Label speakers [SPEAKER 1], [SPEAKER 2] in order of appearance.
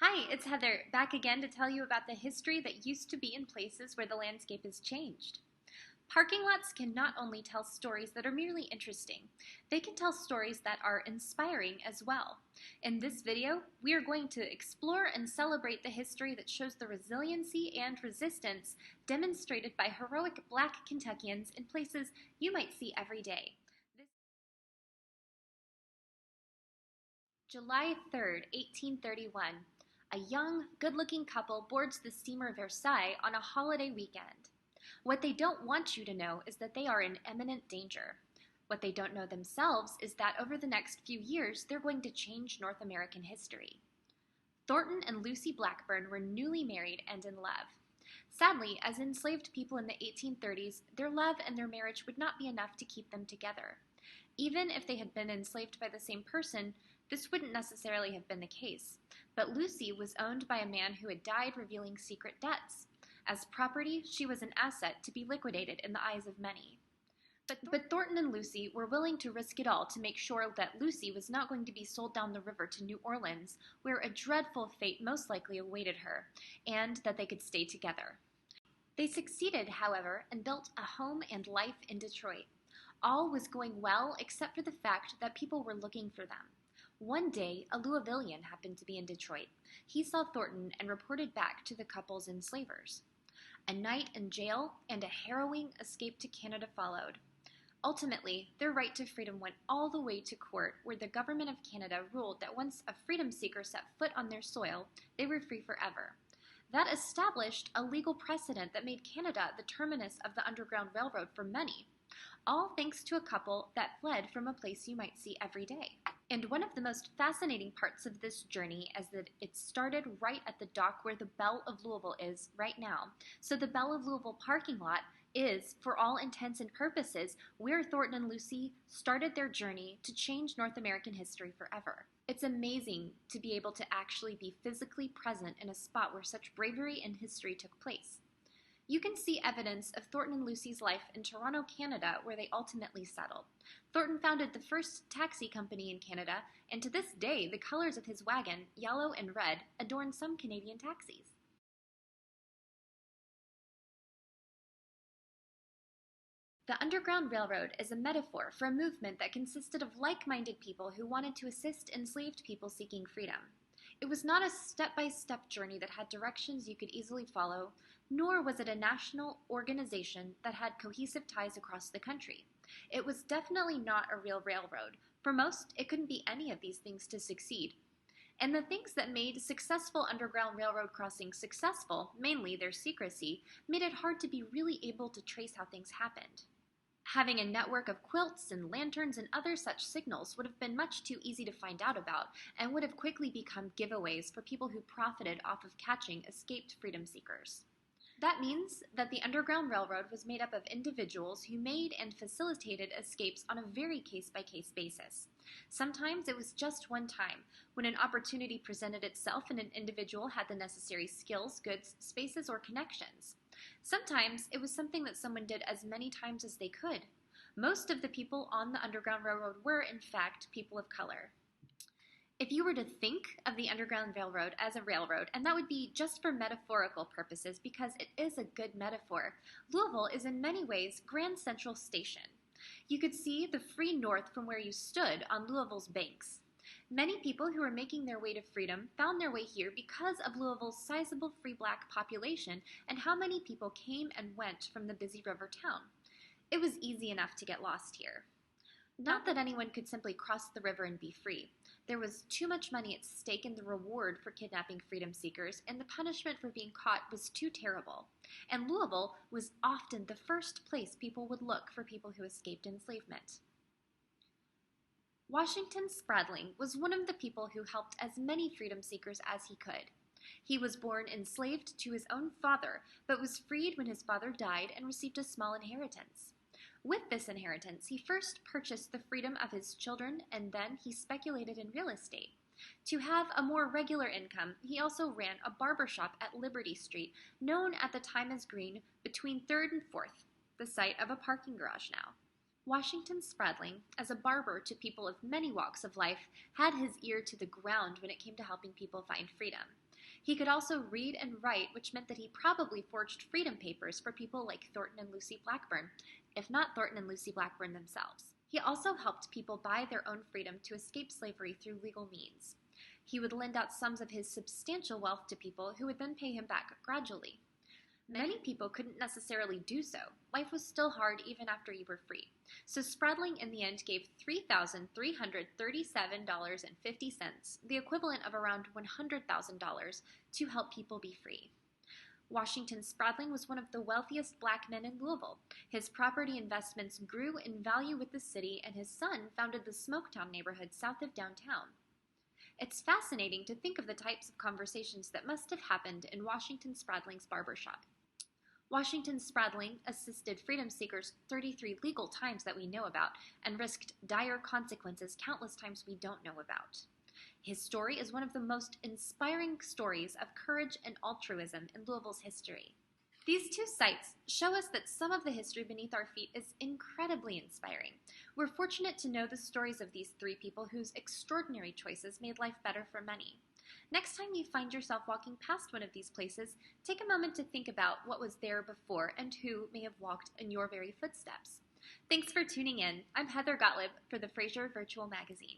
[SPEAKER 1] Hi, it's Heather, back again to tell you about the history that used to be in places where the landscape has changed. Parking lots can not only tell stories that are merely interesting, they can tell stories that are inspiring as well. In this video, we are going to explore and celebrate the history that shows the resiliency and resistance demonstrated by heroic Black Kentuckians in places you might see every day. July 3rd, 1831. A young, good-looking couple boards the steamer Versailles on a holiday weekend. What they don't want you to know is that they are in imminent danger. What they don't know themselves is that over the next few years, they're going to change North American history. Thornton and Lucie Blackburn were newly married and in love. Sadly, as enslaved people in the 1830s, their love and their marriage would not be enough to keep them together. Even if they had been enslaved by the same person, this wouldn't necessarily have been the case. But Lucie was owned by a man who had died revealing secret debts. As property, she was an asset to be liquidated in the eyes of many. But Thornton and Lucie were willing to risk it all to make sure that Lucie was not going to be sold down the river to New Orleans, where a dreadful fate most likely awaited her, and that they could stay together. They succeeded, however, and built a home and life in Detroit. All was going well except for the fact that people were looking for them. One day, a Louisvillian happened to be in Detroit. He saw Thornton and reported back to the couple's enslavers. A night in jail and a harrowing escape to Canada followed. Ultimately, their right to freedom went all the way to court, where the government of Canada ruled that once a freedom seeker set foot on their soil, they were free forever. That established a legal precedent that made Canada the terminus of the Underground Railroad for many, all thanks to a couple that fled from a place you might see every day. And one of the most fascinating parts of this journey is that it started right at the dock where the Belle of Louisville is right now. So the Belle of Louisville parking lot is, for all intents and purposes, where Thornton and Lucie started their journey to change North American history forever. It's amazing to be able to actually be physically present in a spot where such bravery and history took place. You can see evidence of Thornton and Lucie's life in Toronto, Canada, where they ultimately settled. Thornton founded the first taxi company in Canada, and to this day, the colors of his wagon, yellow and red, adorn some Canadian taxis. The Underground Railroad is a metaphor for a movement that consisted of like-minded people who wanted to assist enslaved people seeking freedom. It was not a step-by-step journey that had directions you could easily follow, nor was it a national organization that had cohesive ties across the country. It was definitely not a real railroad. For most, it couldn't be any of these things to succeed. And the things that made successful Underground Railroad crossings successful, mainly their secrecy, made it hard to be really able to trace how things happened. Having a network of quilts and lanterns and other such signals would have been much too easy to find out about and would have quickly become giveaways for people who profited off of catching escaped freedom seekers. That means that the Underground Railroad was made up of individuals who made and facilitated escapes on a very case-by-case basis. Sometimes it was just one time, when an opportunity presented itself and an individual had the necessary skills, goods, spaces, or connections. Sometimes it was something that someone did as many times as they could. Most of the people on the Underground Railroad were, in fact, people of color. If you were to think of the Underground Railroad as a railroad, and that would be just for metaphorical purposes because it is a good metaphor, Louisville is in many ways Grand Central Station. You could see the free north from where you stood on Louisville's banks. Many people who were making their way to freedom found their way here because of Louisville's sizable free black population and how many people came and went from the busy river town. It was easy enough to get lost here. Not that anyone could simply cross the river and be free. There was too much money at stake in the reward for kidnapping freedom seekers, and the punishment for being caught was too terrible. And Louisville was often the first place people would look for people who escaped enslavement. Washington Spradling was one of the people who helped as many freedom seekers as he could. He was born enslaved to his own father, but was freed when his father died and received a small inheritance. With this inheritance, he first purchased the freedom of his children, and then he speculated in real estate. To have a more regular income, he also ran a barber shop at Liberty Street, known at the time as Green, between 3rd and 4th, the site of a parking garage now. Washington Spradling, as a barber to people of many walks of life, had his ear to the ground when it came to helping people find freedom. He could also read and write, which meant that he probably forged freedom papers for people like Thornton and Lucie Blackburn, if not Thornton and Lucie Blackburn themselves. He also helped people buy their own freedom to escape slavery through legal means. He would lend out sums of his substantial wealth to people who would then pay him back gradually. Many people couldn't necessarily do so. Life was still hard even after you were free. So Spradling in the end gave $3,337.50, the equivalent of around $100,000, to help people be free. Washington Spradling was one of the wealthiest black men in Louisville. His property investments grew in value with the city, and his son founded the Smoketown neighborhood south of downtown. It's fascinating to think of the types of conversations that must have happened in Washington Spradling's barbershop. Washington Spradling assisted freedom seekers 33 legal times that we know about and risked dire consequences countless times we don't know about. His story is one of the most inspiring stories of courage and altruism in Louisville's history. These two sites show us that some of the history beneath our feet is incredibly inspiring. We're fortunate to know the stories of these three people whose extraordinary choices made life better for many. Next time you find yourself walking past one of these places, take a moment to think about what was there before and who may have walked in your very footsteps. Thanks for tuning in. I'm Heather Gottlieb for the Fraser Virtual Magazine.